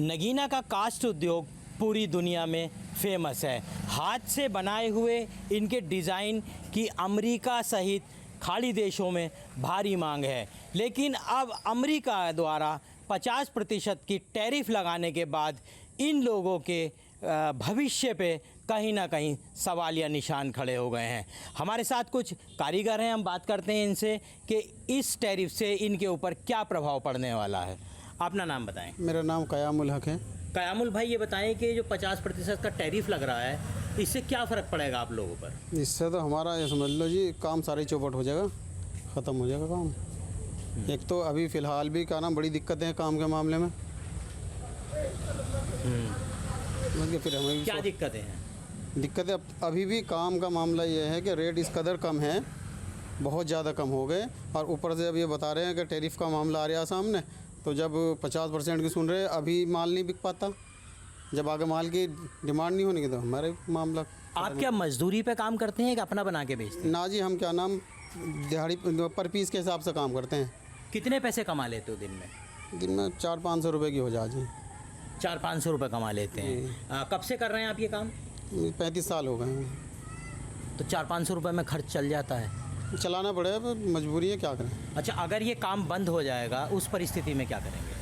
नगीना का कास्ट उद्योग पूरी दुनिया में फेमस है। हाथ से बनाए हुए इनके डिज़ाइन की अमेरिका सहित खाड़ी देशों में भारी मांग है, लेकिन अब अमेरिका द्वारा 50% की टैरिफ लगाने के बाद इन लोगों के भविष्य पे कहीं ना कहीं सवालिया निशान खड़े हो गए हैं। हमारे साथ कुछ कारीगर हैं, हम बात करते हैं इनसे कि इस टैरिफ से इनके ऊपर क्या प्रभाव पड़ने वाला है। अपना नाम बताएं। मेरा नाम कयामुल हक है। कयामुल भाई, ये बताएं कि जो 50% का टैरिफ लग रहा है, इससे क्या फ़र्क पड़ेगा आप लोगों पर? इससे तो हमारा ये समझ लो जी, काम सारी चौपट हो जाएगा, ख़त्म हो जाएगा काम। एक तो अभी फ़िलहाल भी क्या नाम बड़ी दिक्कतें हैं काम के मामले में। फिर हमें क्या दिक्कतें हैं? दिक्कतें अभी भी काम का मामला ये है कि रेट इस कदर कम है, बहुत ज़्यादा कम हो गए, और ऊपर से अब ये बता रहे हैं कि टैरिफ का मामला आ रहा है सामने, तो जब 50% की सुन रहे हैं, अभी माल नहीं बिक पाता। जब आगे माल की डिमांड नहीं होने की तो हमारे मामला। आप क्या मजदूरी पे काम करते हैं कि अपना बना के बेचते हैं? ना जी, हम क्या नाम दिहाड़ी पर पीस के हिसाब से काम करते हैं। कितने पैसे कमा लेते हो दिन में? दिन में 400-500 रुपये की हो जा जी। 400-500 रुपये कमा लेते हैं। कब से कर रहे हैं आप ये काम? 35 साल हो गए हैं। तो 400-500 रुपये में खर्च चल जाता है? चलाना पड़ेगा, मजबूरी है, क्या करें। अच्छा, अगर ये काम बंद हो जाएगा उस परिस्थिति में क्या करेंगे?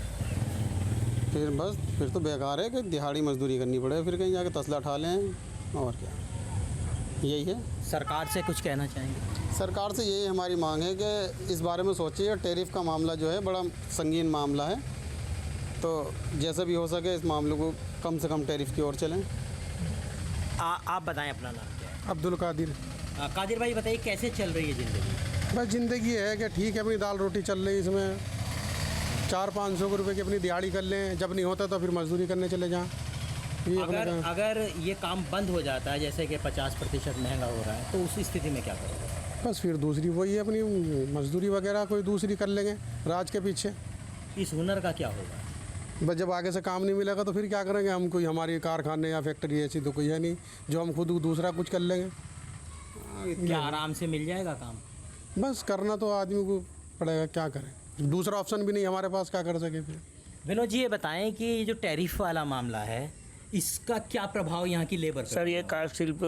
फिर तो बेकार है कि दिहाड़ी मजदूरी करनी पड़ेगा, फिर कहीं जाके तसला उठा लें, और क्या, यही है। सरकार से कुछ कहना चाहेंगे? सरकार से यही हमारी मांग है कि इस बारे में सोचिए। टैरिफ का मामला जो है बड़ा संगीन मामला है, तो जैसा भी हो सके इस मामले को कम से कम टैरिफ की ओर चलें। आप बताएं, अपना नाम क्या है? अब्दुल कादिर। कादिर भाई बताइए, कैसे चल रही है ज़िंदगी? बस ज़िंदगी है कि ठीक है, अपनी दाल रोटी चल रही है। इसमें 400-500 रुपये की अपनी दिहाड़ी कर लें, जब नहीं होता तो फिर मजदूरी करने चले जाएँ। अगर ये काम बंद हो जाता है, जैसे कि 50% महंगा हो रहा है, तो उस स्थिति में क्या करोगे? बस फिर दूसरी वही है, अपनी मजदूरी वगैरह कोई दूसरी कर लेंगे राज के पीछे। इस हुनर का क्या होगा? बस जब आगे से काम नहीं मिलेगा तो फिर क्या करेंगे हम? कोई हमारी कारखाने या फैक्ट्री ऐसी तो कोई है नहीं जो हम खुद दूसरा कुछ कर लेंगे। क्या आराम से मिल जाएगा काम? बस करना तो आदमी को पड़ेगा, क्या करें, दूसरा ऑप्शन भी नहीं हमारे पास, क्या कर सके फिर। विनोद जी, ये बताएं कि जो टैरिफ वाला मामला है, इसका क्या प्रभाव यहाँ की लेबर पर? सर, ये कास्ट शिल्प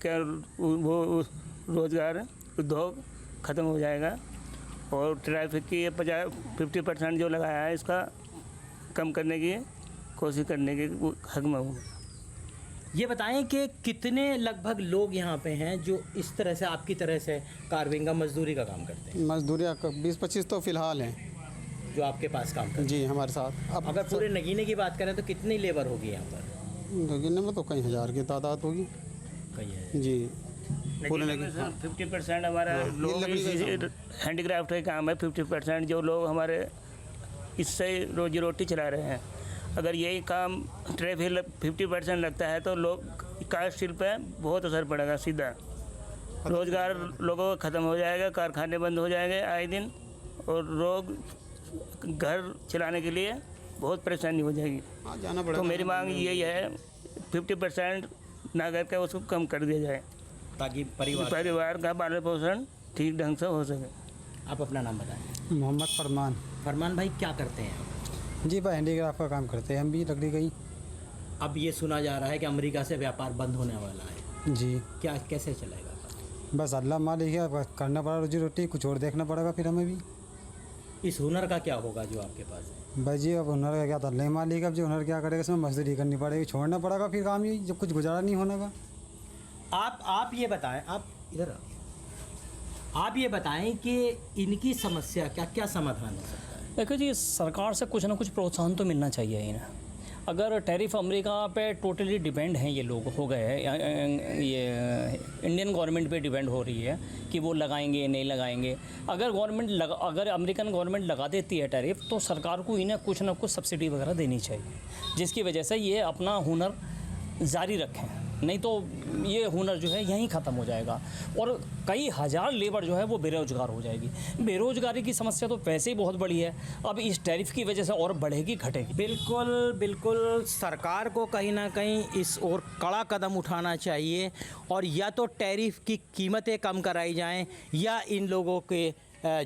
का वो रोज़गार उद्योग ख़त्म हो जाएगा, और ट्रैफिक की 50% जो लगाया है इसका कम करने की कोशिश करने के हक में हूँ। ये बताएं कि कितने लगभग लोग यहाँ पे हैं जो इस तरह से आपकी तरह से कार्विंग का मजदूरी का काम करते हैं? मजदूरी 20-25 तो फ़िलहाल हैं जो आपके पास काम करते हैं? जी, हमारे साथ। अब अगर पूरे नगीने की बात करें तो कितनी लेबर होगी यहाँ पर? नगीने में तो कई हज़ार की तादाद होगी। कई है जी। पूरे 50% हमारा लोग हैंडीक्राफ्ट का काम है। 50% जो लोग हमारे इससे रोजी रोटी चला रहे हैं। अगर यही काम ट्रैफिक 50% लगता है तो लोग कास्ट शिल्प पे बहुत असर पड़ेगा सीधा। रोज़गार लोगों का ख़त्म हो जाएगा, कारखाने बंद हो जाएंगे आए दिन, और लोग घर चलाने के लिए बहुत परेशानी हो जाएगी। जाना पड़ेगा। तो मेरी मांग यही है, 50% ना करके उसको कम कर दिया जाए, ताकि परिवार का पालन पोषण ठीक ढंग से हो सके। आप अपना नाम बताएं। मोहम्मद फरमान। फरमान भाई, क्या करते हैं आप? जी भाई, हैंडीक्राफ्ट का काम करते हैं हम भी, लकड़ी गई। अब ये सुना जा रहा है कि अमेरिका से व्यापार बंद होने वाला है जी। क्या, कैसे चलेगा? बस अल्लाह मालिक है, बस करना पड़ा रोजी रोटी, कुछ और देखना पड़ेगा फिर हमें भी। इस हुनर का क्या होगा जो आपके पास है? भाई जी, अब हुनर का क्या था, अल्लाह मालिक, अब जो हुनर क्या करेगा, इसमें मजदूरी करनी पड़ेगी, छोड़ना पड़ेगा फिर काम, ही जब कुछ गुजारा नहीं होने का। आप ये बताएं, आप इधर आप ये बताएं कि इनकी समस्या क्या समाधान हो सकता है? देखो जी, सरकार से कुछ ना कुछ प्रोत्साहन तो मिलना चाहिए इन्हें। अगर टैरिफ अमेरिका पे टोटली डिपेंड हैं ये लोग हो गए हैं, ये इंडियन गवर्नमेंट पे डिपेंड हो रही है कि वो लगाएंगे नहीं लगाएंगे। अगर अमेरिकन गवर्नमेंट लगा देती है टैरिफ, तो सरकार को इन्हें कुछ ना कुछ सब्सिडी वगैरह देनी चाहिए, जिसकी वजह से ये अपना हुनर जारी रखें। नहीं तो ये हुनर जो है यहीं ख़त्म हो जाएगा, और कई हज़ार लेबर जो है वो बेरोज़गार हो जाएगी। बेरोज़गारी की समस्या तो वैसे ही बहुत बड़ी है, अब इस टैरिफ की वजह से और बढ़ेगी घटेगी। बिल्कुल सरकार को कहीं ना कहीं इस ओर कड़ा कदम उठाना चाहिए, और या तो टैरिफ की कीमतें कम कराई जाएं, या इन लोगों के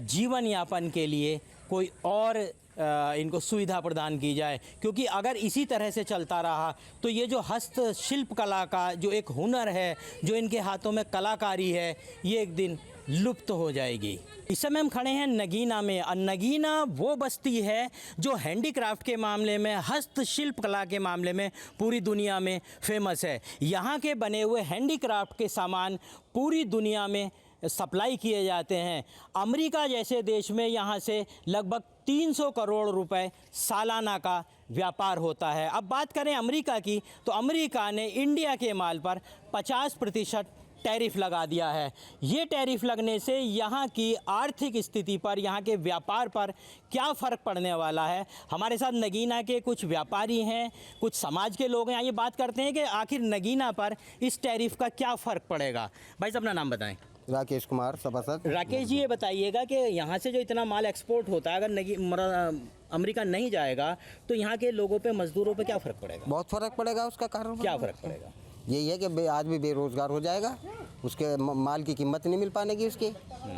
जीवन यापन के लिए कोई और इनको सुविधा प्रदान की जाए, क्योंकि अगर इसी तरह से चलता रहा तो ये जो हस्तशिल्प कला का जो एक हुनर है, जो इनके हाथों में कलाकारी है, ये एक दिन लुप्त हो जाएगी। इस समय हम खड़े हैं नगीना में, और नगीना वो बस्ती है जो हैंडीक्राफ्ट के मामले में, हस्तशिल्प कला के मामले में पूरी दुनिया में फेमस है। यहाँ के बने हुए हैंडीक्राफ्ट के सामान पूरी दुनिया में सप्लाई किए जाते हैं। अमेरिका जैसे देश में यहाँ से लगभग 300 करोड़ रुपए सालाना का व्यापार होता है। अब बात करें अमेरिका की, तो अमेरिका ने इंडिया के माल पर 50% टैरिफ लगा दिया है। ये टैरिफ लगने से यहाँ की आर्थिक स्थिति पर, यहाँ के व्यापार पर क्या फ़र्क पड़ने वाला है, हमारे साथ नगीना के कुछ व्यापारी हैं, कुछ समाज के लोग हैं। आइए बात करते हैं कि आखिर नगीना पर इस टैरिफ का क्या फ़र्क पड़ेगा। भाई साहब अपना नाम बताएं। राकेश कुमार सभासद। राकेश जी, ये बताइएगा कि यहाँ से जो इतना माल एक्सपोर्ट होता है, अगर अमेरिका नहीं जाएगा तो यहाँ के लोगों पे, मजदूरों पे क्या फ़र्क पड़ेगा? बहुत फ़र्क पड़ेगा। उसका कारण क्या फ़र्क पड़ेगा? यही है कि आदमी बेरोज़गार हो जाएगा, उसके माल की कीमत नहीं मिल पाने की, उसकी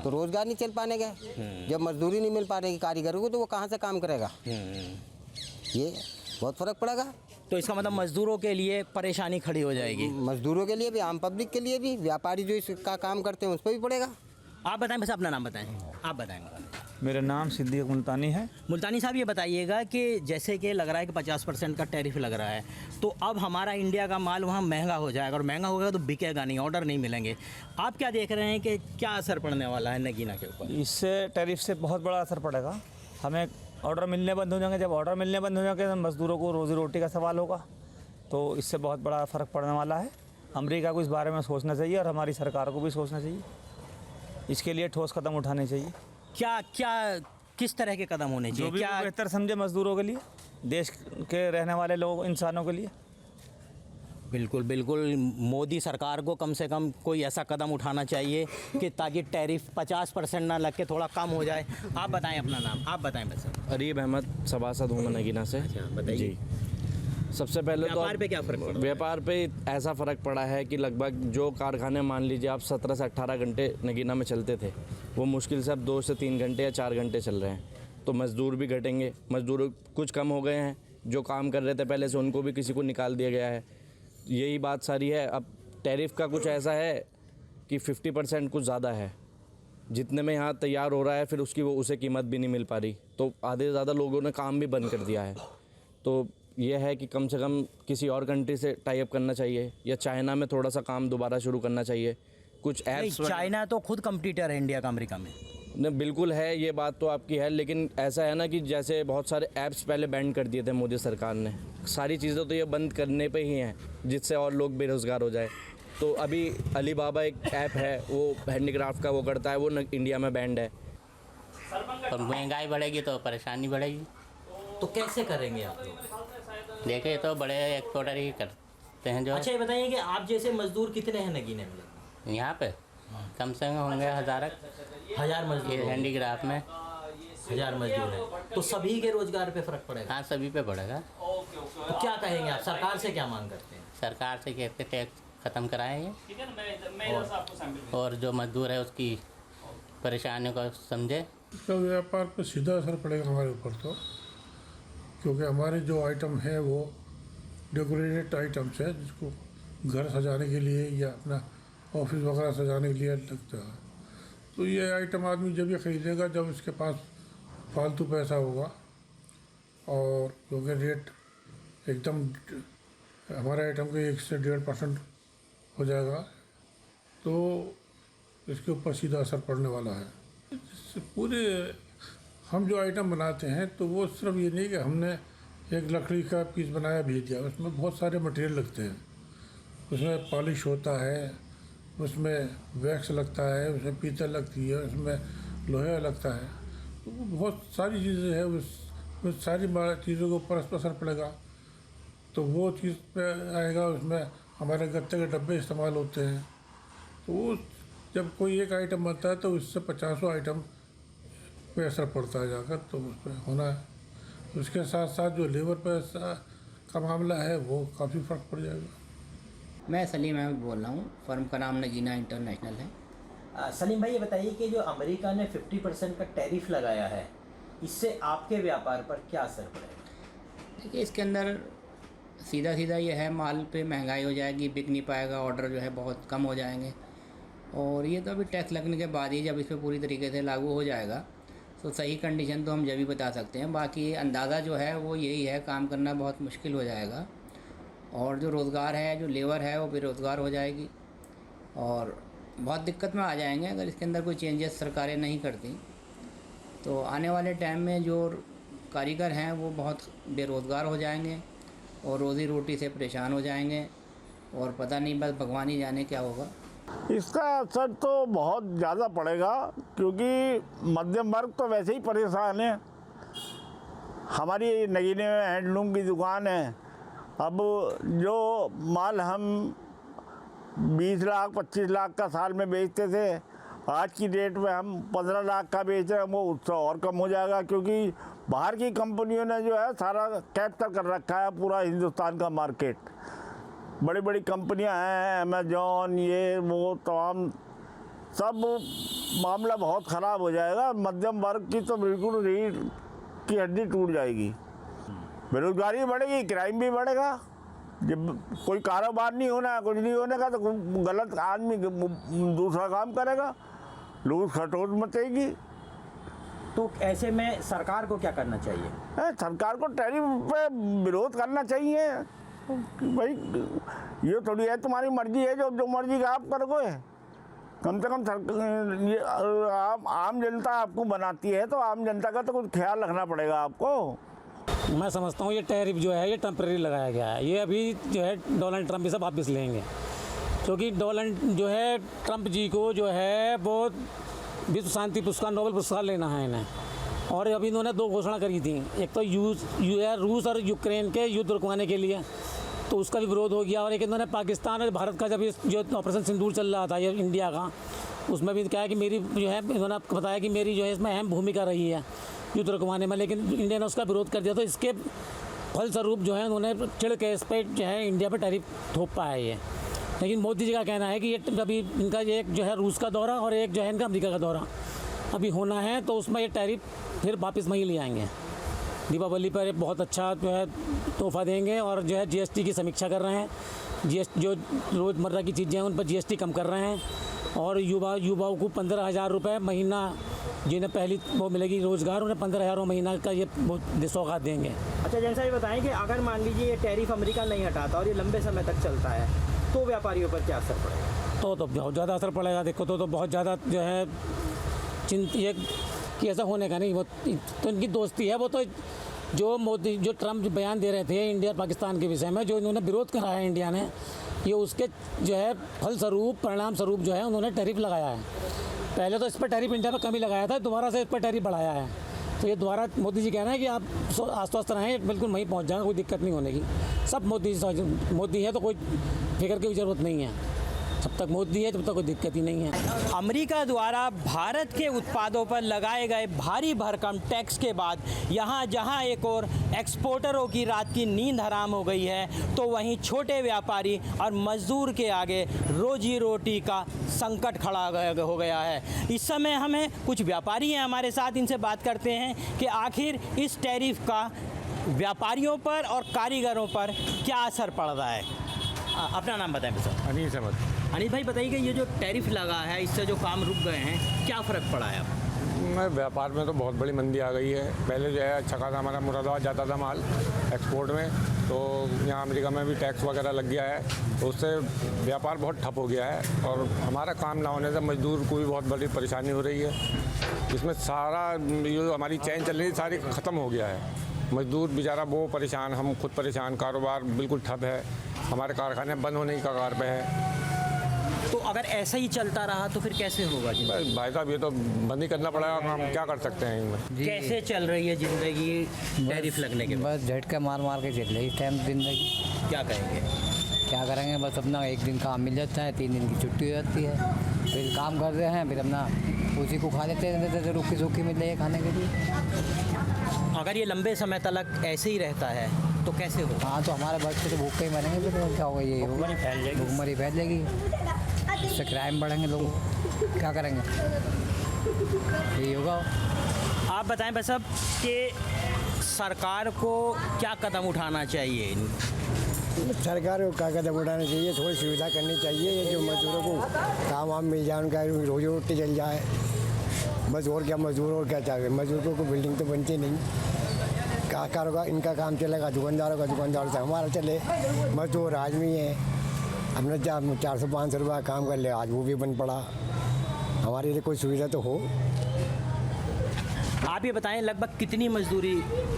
तो रोज़गार नहीं चल पाने का। जब मजदूरी नहीं मिल पाने की कारीगरों को, तो वो कहाँ से काम करेगा? ये बहुत फ़र्क पड़ेगा। तो इसका मतलब मजदूरों के लिए परेशानी खड़ी हो जाएगी। मजदूरों के लिए भी, आम पब्लिक के लिए भी, व्यापारी जो इसका काम करते हैं उस पर भी पड़ेगा। आप बताएं, बस अपना नाम बताएं। आप बताएंगे। मेरा नाम सिद्दीक मुल्तानी है। मुल्तानी साहब, ये बताइएगा कि जैसे कि लग रहा है कि 50% का टैरिफ लग रहा है, तो अब हमारा इंडिया का माल वहाँ महंगा हो जाएगा, और महंगा होगा तो बिकेगा नहीं, ऑर्डर नहीं मिलेंगे। आप क्या देख रहे हैं कि क्या असर पड़ने वाला है नगीना के ऊपर? इससे टैरिफ से बहुत बड़ा असर पड़ेगा। हमें ऑर्डर मिलने बंद हो जाएंगे। जब ऑर्डर मिलने बंद हो जाएंगे तो मज़दूरों को रोज़ी रोटी का सवाल होगा, तो इससे बहुत बड़ा फ़र्क पड़ने वाला है। अमेरिका को इस बारे में सोचना चाहिए, और हमारी सरकार को भी सोचना चाहिए। इसके लिए ठोस कदम उठाने चाहिए। किस तरह के कदम होने जो चाहिए? भी क्या बेहतर समझे मज़दूरों के लिए, देश के रहने वाले लोग, इंसानों के लिए। बिल्कुल बिल्कुल, मोदी सरकार को कम से कम कोई ऐसा कदम उठाना चाहिए कि ताकि टैरिफ 50% ना लग के थोड़ा कम हो जाए। आप बताएं अपना नाम, आप बताएं बस। अरीब अहमद सभासद हूँ मैं नगीना से। बताइए जी, सबसे पहले तो व्यापार पे क्या फ़र्क पड़ा? व्यापार पे ऐसा फ़र्क पड़ा है कि लगभग जो कारखाने मान लीजिए आप 17 से 18 घंटे नगीना में चलते थे, वो मुश्किल से अब 2 से 3 घंटे या 4 घंटे चल रहे हैं। तो मज़दूर भी घटेंगे, मज़दूर कुछ कम हो गए हैं। जो काम कर रहे थे पहले से, उनको भी किसी को निकाल दिया गया है। यही बात सारी है। अब टैरिफ का कुछ ऐसा है कि 50% कुछ ज़्यादा है। जितने में यहाँ तैयार हो रहा है, फिर उसकी उसे कीमत भी नहीं मिल पा रही, तो आधे से ज़्यादा लोगों ने काम भी बंद कर दिया है। तो ये है कि कम से कम किसी और कंट्री से टाई अप करना चाहिए, या चाइना में थोड़ा सा काम दोबारा शुरू करना चाहिए। कुछ ऐप्स, चाइना तो खुद कंपटीटर है इंडिया का अमेरिका में। नहीं, बिल्कुल है, ये बात तो आपकी है, लेकिन ऐसा है ना कि जैसे बहुत सारे ऐप्स पहले बैन कर दिए थे मोदी सरकार ने। सारी चीज़ें तो ये बंद करने पे ही हैं, जिससे और लोग बेरोज़गार हो जाए। तो अभी अली बाबा एक ऐप है, वो हैंडीक्राफ्ट का वो करता है, वो इंडिया में बैंड है। और महंगाई बढ़ेगी तो परेशानी बढ़ेगी। तो कैसे करेंगे आप लोग? देखिए, तो बड़े एक्सपोर्टर ही करते हैं जो। अच्छा, ये बताइए कि आप जैसे मजदूर कितने हैं नगीने में? यहाँ पे कम से कम होंगे 1000 मजदूर। ये हैंडीक्राफ्ट में 1000 मजदूर हैं, तो सभी के रोजगार पे फ़र्क पड़ेगा। हाँ, सभी पे पड़ेगा। तो क्या कहेंगे आप, सरकार से क्या मांग करते हैं? सरकार से कहते टैक्स ख़त्म कराएंगे, और जो मजदूर है उसकी परेशानियों को समझे। इसका व्यापार पर सीधा असर पड़ेगा हमारे ऊपर, तो क्योंकि हमारे जो आइटम है वो डेकोरेटेड आइटम्स है, जिसको घर सजाने के लिए या अपना ऑफिस वगैरह सजाने के लिए लगता है। तो ये आइटम आदमी जब ये ख़रीदेगा जब इसके पास फालतू पैसा होगा, और क्योंकि रेट एकदम हमारे आइटम के 1 से 1.5% हो जाएगा, तो इसके ऊपर सीधा असर पड़ने वाला है। इससे पूरे हम जो आइटम बनाते हैं, तो वो सिर्फ ये नहीं कि हमने एक लकड़ी का पीस बनाया भेज दिया, उसमें बहुत सारे मटेरियल लगते हैं। उसमें पॉलिश होता है, उसमें वैक्स लगता है, उसमें पीतल लगती है, उसमें लोहा लगता है। तो वो बहुत सारी चीज़ें हैं, उस सारी चीज़ों के ऊपर असर पड़ेगा। तो वो चीज़ पे आएगा, उसमें हमारे गत्ते के डब्बे इस्तेमाल होते हैं। तो वो जब कोई एक आइटम बनता है, तो इससे 50 आइटम पे असर पड़ता है जाकर, तो उस पर होना है। उसके साथ साथ जो लेबर पैसा का मामला है, वो काफ़ी फ़र्क पड़ जाएगा। मैं सलीम अहमद बोल रहा हूँ, फर्म का नाम नगीना इंटरनेशनल है। सलीम भाई, ये बताइए कि जो अमेरिका ने 50% का टैरिफ लगाया है, इससे आपके व्यापार पर क्या असर पड़ेगा? देखिए, इसके अंदर सीधा सीधा ये है, माल पे महंगाई हो जाएगी, बिक नहीं पाएगा, ऑर्डर जो है बहुत कम हो जाएंगे। और ये तो अभी टैक्स लगने के बाद ही जब इस पर पूरी तरीके से लागू हो जाएगा तो सही कंडीशन तो हम जब ही बता सकते हैं। बाकी अंदाज़ा जो है वो यही है, काम करना बहुत मुश्किल हो जाएगा और जो रोज़गार है, जो लेबर है, वो बेरोज़गार हो जाएगी और बहुत दिक्कत में आ जाएंगे अगर इसके अंदर कोई चेंजेस सरकारें नहीं करती। तो आने वाले टाइम में जो कारीगर हैं वो बहुत बेरोज़गार हो जाएंगे और रोज़ी रोटी से परेशान हो जाएंगे और पता नहीं, बस भगवान ही जाने क्या होगा। इसका असर तो बहुत ज़्यादा पड़ेगा क्योंकि मध्यम वर्ग तो वैसे ही परेशान है। हमारी नगीने में हैंडलूम की दुकान है। अब जो माल हम 20 लाख 25 लाख का साल में बेचते थे, आज की डेट में हम 15 लाख का बेच रहे हैं, वो उससे और कम हो जाएगा क्योंकि बाहर की कंपनियों ने जो है सारा कैप्चर कर रखा है पूरा हिंदुस्तान का मार्केट। बड़ी बड़ी कंपनियां हैं, अमेजॉन, ये वो तमाम, सब मामला बहुत ख़राब हो जाएगा। मध्यम वर्ग की तो बिल्कुल रीढ़ की हड्डी टूट जाएगी। बेरोजगारी बढ़ेगी, क्राइम भी बढ़ेगा। जब कोई कारोबार नहीं होना, कुछ नहीं होने का, तो गलत आदमी दूसरा काम करेगा, लूट खटोट मचेगी। तो ऐसे में सरकार को क्या करना चाहिए? सरकार को टैरिफ पे विरोध करना चाहिए कि भाई ये थोड़ी है तुम्हारी मर्जी है, जो मर्जी का आप करोगे। कम से कम ये आम जनता आपको बनाती है तो आम जनता का तो कुछ ख्याल रखना पड़ेगा आपको। मैं समझता हूँ ये टैरिफ जो है ये टेम्परेरी लगाया गया है। ये अभी जो है डोनाल्ड ट्रंप इसे वापस लेंगे क्योंकि डोनाल्ड जो है ट्रंप जी को जो है वो विश्व शांति पुरस्कार, नोबेल पुरस्कार लेना है इन्हें। और अभी इन्होंने 2 घोषणा करी थी, एक तो रूस और यूक्रेन के युद्ध रुकवाने के लिए, तो उसका भी विरोध हो गया। और एक इन्होंने पाकिस्तान और भारत का जब जो ऑपरेशन सिंदूर चल रहा था ये इंडिया का, उसमें भी क्या है कि मेरी जो है, इन्होंने आपको बताया कि मेरी जो है इसमें अहम भूमिका रही है युद्ध रुकवाने में, लेकिन इंडिया ने उसका विरोध कर दिया। तो इसके फलस्वरूप जो है उन्होंने चिड़ के इस पर जो है इंडिया पर टैरिफ थोप पाया है। लेकिन मोदी जी का कहना है कि ये अभी इनका एक जो है रूस का दौरा और एक जो है इनका अमेरिका का दौरा अभी होना है, तो उसमें ये टैरिफ फिर वापस वहीं ले आएंगे। दीपावली पर एक बहुत अच्छा जो है तोहफा देंगे और जो है जीएसटी की समीक्षा कर रहे हैं। जीएसटी जो रोज़मर्रा की चीज़ें हैं उन पर जीएसटी कम कर रहे हैं और युवाओं को 15,000 रुपये महीना, जिन्हें पहली वो मिलेगी रोज़गार, उन्हें 15,000 महीना का ये सौगात देंगे। अच्छा, जैसा ये बताएं कि अगर मान लीजिए ये टैरिफ अमेरिका नहीं हटाता और ये लंबे समय तक चलता है तो व्यापारियों पर क्या असर पड़ेगा? तो बहुत ज़्यादा असर पड़ेगा। देखो तो बहुत ज़्यादा जो है ये कि ऐसा होने का नहीं, वो तो इनकी दोस्ती है। वो तो जो ट्रंप बयान दे रहे थे इंडिया और पाकिस्तान के विषय में, जो इन्होंने विरोध करा है इंडिया ने, ये उसके जो है फलस्वरूप, परिणाम स्वरूप जो है उन्होंने टैरिफ लगाया है। पहले तो इस पर टैरिफ इंडिया पर कम ही लगाया था, दोबारा से इस पर टैरिफ बढ़ाया है। तो ये दोबारा मोदी जी कह रहे हैं कि आप आश्वस्त रहें, बिल्कुल वहीं पहुंच जाएगा, कोई दिक्कत नहीं होने की। सब मोदी है तो कोई फिक्र की ज़रूरत नहीं है। जब तक मोदी है तब तक कोई दिक्कत ही नहीं है। अमेरिका द्वारा भारत के उत्पादों पर लगाए गए भारी भरकम टैक्स के बाद यहाँ जहाँ एक और एक्सपोर्टरों की रात की नींद हराम हो गई है, तो वहीं छोटे व्यापारी और मजदूर के आगे रोजी रोटी का संकट खड़ा हो गया है। इस समय हमें कुछ व्यापारी हैं हमारे साथ, इनसे बात करते हैं कि आखिर इस टैरिफ का व्यापारियों पर और कारीगरों पर क्या असर पड़ रहा है। अपना नाम बताएं सर। अनीस अहमद। अनिल भाई, बताइए कि ये जो टैरिफ लगा है इससे जो काम रुक गए हैं, क्या फ़र्क पड़ा है अब? व्यापार में तो बहुत बड़ी मंदी आ गई है। पहले जो है अच्छा खासा हमारा मुरादाबाद जाता था माल एक्सपोर्ट में, तो यहाँ अमेरिका में भी टैक्स वगैरह लग गया है, तो उससे व्यापार बहुत ठप हो गया है और हमारा काम ना होने से मजदूर को भी बहुत बड़ी परेशानी हो रही है। इसमें सारा जो हमारी चैन चल रही है सारी ख़त्म हो गया है। मजदूर बेचारा वो परेशान, हम खुद परेशान, कारोबार बिल्कुल ठप है, हमारे कारखाने बंद होने की कगार पे है। तो अगर ऐसा ही चलता रहा तो फिर कैसे होगा जी? भाई साहब, ये तो बंद ही करना पड़ेगा, हम क्या कर सकते हैं इनमें। कैसे चल रही है ज़िंदगी टैरिफ लगने के बाद? बस झटका मार मार के चल रही इस टाइम ज़िंदगी। क्या कहेंगे? क्या करेंगे, बस अपना 1 दिन काम मिल जाता है, 3 दिन की छुट्टी हो जाती है, फिर काम कर रहे हैं, फिर अपना उसी को खा लेते हैं, रुखी सूखी मिल रही है खाने के लिए। अगर ये लंबे समय तक ऐसे ही रहता है तो कैसे होगा? हाँ, तो हमारे बच्चे तो भूखे ही मरेंगे, फिर क्या होगा? ये भूखमरी फैल जाएगी, भूखमरी फैल जाएगी, इससे क्राइम बढ़ेंगे, लोग क्या करेंगे, यही होगा। आप बताएं बस अब कि सरकार को क्या कदम उठाना चाहिए? सरकार को क्या कदम उठाना चाहिए, थोड़ी सुविधा करनी चाहिए, ये जो मजदूरों को काम वाम मिल जाए, उनका रोजी रोटी चल जाए, बस। और क्या मजदूर और क्या चाहिए? मजदूरों को बिल्डिंग तो बनती नहीं, कारों का इनका काम चलेगा, दुकानदारों का दुकानदार से हमारा चले। मजदूर आदमी है, हमने 400-500 रुपया काम कर लिया, आज वो भी बंद पड़ा। हमारे लिए कोई सुविधा तो हो। आप ये बताएं लगभग कितनी मजदूरी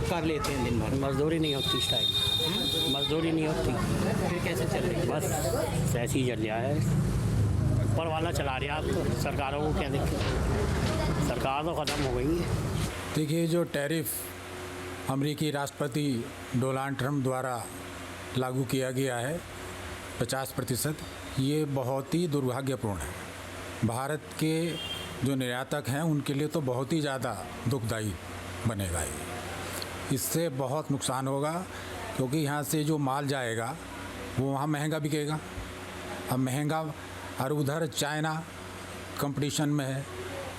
कर लेते हैं दिन भर? मजदूरी नहीं होती इस टाइम, मजदूरी नहीं होती। फिर कैसे चल रही है? बस ऐसे ही चल रहा है, ऊपर वाला चला रहा है। अब तो सरकारों को क्या दिक्कत, सरकार तो ख़त्म हो गई है। देखिए, जो टैरिफ अमेरिकी राष्ट्रपति डोनाल्ड ट्रंप द्वारा लागू किया गया है 50%, ये बहुत ही दुर्भाग्यपूर्ण है। भारत के जो निर्यातक हैं उनके लिए तो बहुत ही ज़्यादा दुखदायी बनेगा ये। इससे बहुत नुकसान होगा, क्योंकि यहाँ से जो माल जाएगा वो वहाँ महंगा बिकेगा। अब महंगा, और उधर चाइना कंपटीशन में है,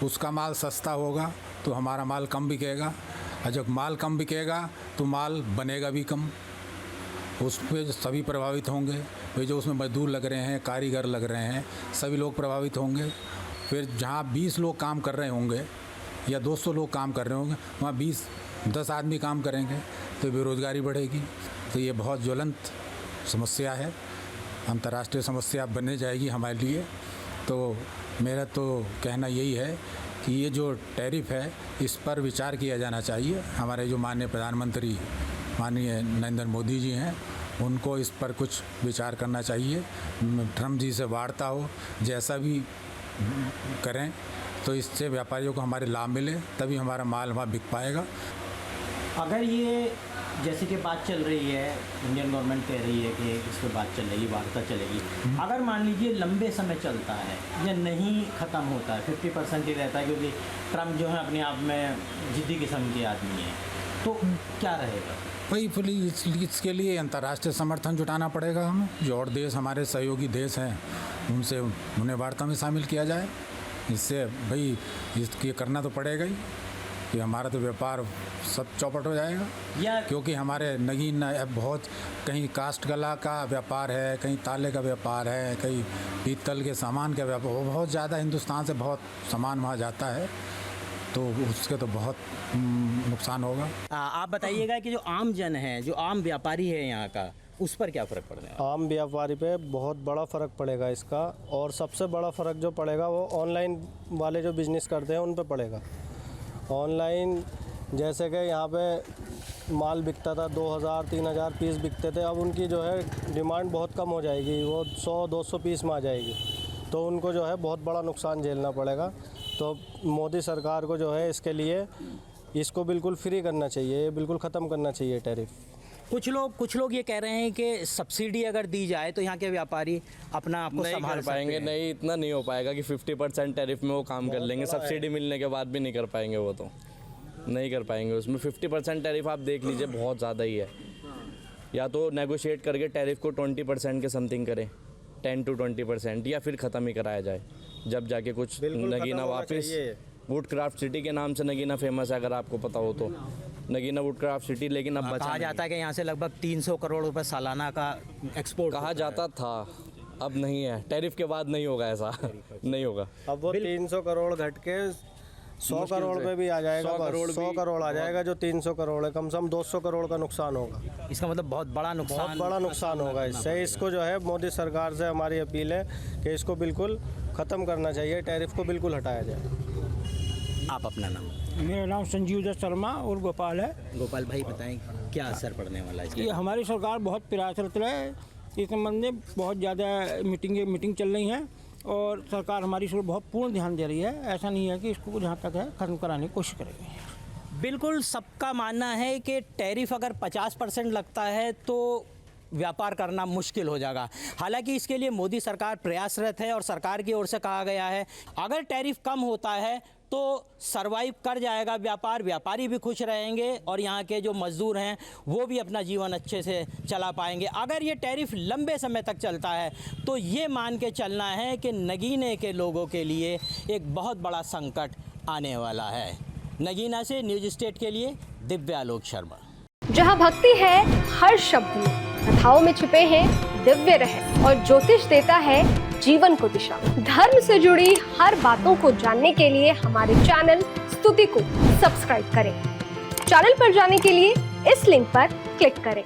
उसका माल सस्ता होगा तो हमारा माल कम बिकेगा, और जब माल कम बिकेगा तो माल बनेगा भी कम। उस पर सभी प्रभावित होंगे। वे जो उसमें मजदूर लग रहे हैं, कारीगर लग रहे हैं, सभी लोग प्रभावित होंगे। फिर जहाँ 20 लोग काम कर रहे होंगे या 200 लोग काम कर रहे होंगे, वहाँ 10 आदमी काम करेंगे तो बेरोज़गारी बढ़ेगी। तो ये बहुत ज्वलंत समस्या है, अंतर्राष्ट्रीय समस्या बनने जाएगी हमारे लिए। तो मेरा तो कहना यही है कि ये जो टैरिफ है इस पर विचार किया जाना चाहिए। हमारे जो माननीय प्रधानमंत्री माननीय नरेंद्र मोदी जी हैं, उनको इस पर कुछ विचार करना चाहिए। ट्रम्प जी से वार्ता हो, जैसा भी करें तो इससे व्यापारियों को हमारे लाभ मिले, तभी हमारा माल वहाँ बिक पाएगा। अगर ये जैसे कि बात चल रही है, इंडियन गवर्नमेंट कह रही है कि इस पर बात चल रही है, वार्ता चलेगी, अगर मान लीजिए लंबे समय चलता है या नहीं ख़त्म होता है, 50% ही रहता है, क्योंकि ट्रम्प जो है अपने आप में जिद्दी किस्म के आदमी हैं, तो क्या रहेगा? वही फिर इसके लिए अंतर्राष्ट्रीय समर्थन जुटाना पड़ेगा हमें। जो और देश हमारे सहयोगी देश हैं उनसे उन्हें वार्ता में शामिल किया जाए। इससे भाई इसके करना तो पड़ेगा ही कि हमारा तो व्यापार सब चौपट हो जाएगा। क्योंकि हमारे नगीन बहुत, कहीं कास्ट कला का व्यापार है, कहीं ताले का व्यापार है, कहीं पीतल के सामान का व्यापार, बहुत ज़्यादा हिंदुस्तान से बहुत सामान वहाँ जाता है, तो उसके तो बहुत नुकसान होगा। आप बताइएगा कि जो आम जन है, जो आम व्यापारी है यहाँ का, उस पर क्या फ़र्क पड़ने वाला? आम व्यापारी पे बहुत बड़ा फ़र्क पड़ेगा इसका, और सबसे बड़ा फ़र्क जो पड़ेगा वो ऑनलाइन वाले जो बिज़नेस करते हैं उन पे पड़ेगा। ऑनलाइन जैसे कि यहाँ पे माल बिकता था 2000-3000 पीस बिकते थे, अब उनकी जो है डिमांड बहुत कम हो जाएगी, वो 100-200 पीस में आ जाएगी, तो उनको जो है बहुत बड़ा नुकसान झेलना पड़ेगा। तो मोदी सरकार को जो है इसके लिए इसको बिल्कुल फ्री करना चाहिए, बिल्कुल ख़त्म करना चाहिए टैरिफ। कुछ लोग ये कह रहे हैं कि सब्सिडी अगर दी जाए तो यहाँ के व्यापारी अपना आपको नहीं कर पाएंगे। नहीं, इतना नहीं हो पाएगा कि 50% टैरिफ में वो काम कर लेंगे। सब्सिडी मिलने के बाद भी नहीं कर पाएंगे, वो तो नहीं कर पाएंगे। उसमें 50% टैरिफ आप देख लीजिए, बहुत ज़्यादा ही है। या तो नेगोशिएट करके टैरिफ को 20% के समथिंग करें, 10 to 20%, या फिर ख़त्म ही कराया जाए, जब जाके कुछ नगीना वापस। वुडक्राफ्ट सिटी के नाम से नगीना फेमस है, अगर आपको पता हो तो, नगीना वुडक्राफ्ट सिटी। लेकिन अब कहा जाता है कि यहाँ से लगभग 300 करोड़ रुपए सालाना का एक्सपोर्ट कहा जाता था, अब नहीं है। टैरिफ के बाद नहीं होगा, ऐसा नहीं होगा। अब वो 300 करोड़ घट के 100 करोड़ पे भी आ जाएगा, 100 करोड़ आ जाएगा, जो 300 करोड़ है, कम से कम 200 करोड़ का नुकसान होगा। इसका मतलब बहुत बड़ा नुकसान होगा इससे। इसको जो है मोदी सरकार से हमारी अपील है कि इसको बिल्कुल ख़त्म करना चाहिए, टैरिफ को बिल्कुल हटाया जाए। आप अपना नाम? मेरा नाम संजीव दत्त शर्मा और गोपाल है। गोपाल भाई बताएं क्या असर पड़ने वाला है? ये हमारी सरकार बहुत प्रयासरत है, इस संबंध में बहुत ज़्यादा मीटिंग चल रही हैं, और सरकार हमारी इस पर बहुत पूर्ण ध्यान दे रही है। ऐसा नहीं है कि इसको जहाँ तक है ख़त्म कराने की कोशिश करेगी। बिल्कुल सबका मानना है कि टैरिफ अगर 50% लगता है तो व्यापार करना मुश्किल हो जाएगा। हालांकि इसके लिए मोदी सरकार प्रयासरत है, और सरकार की ओर से कहा गया है अगर टैरिफ कम होता है तो सरवाइव कर जाएगा व्यापार, व्यापारी भी खुश रहेंगे, और यहाँ के जो मज़दूर हैं वो भी अपना जीवन अच्छे से चला पाएंगे। अगर ये टैरिफ लंबे समय तक चलता है तो ये मान के चलना है कि नगीने के लोगों के लिए एक बहुत बड़ा संकट आने वाला है। नगीना से न्यूज स्टेट के लिए दिव्यालोक शर्मा। जहाँ भक्ति है हर शब्द में, कथाओं में छुपे हैं दिव्य रहस्य और ज्योतिष देता है जीवन को दिशा। धर्म से जुड़ी हर बातों को जानने के लिए हमारे चैनल स्तुति को सब्सक्राइब करें। चैनल पर जाने के लिए इस लिंक पर क्लिक करें।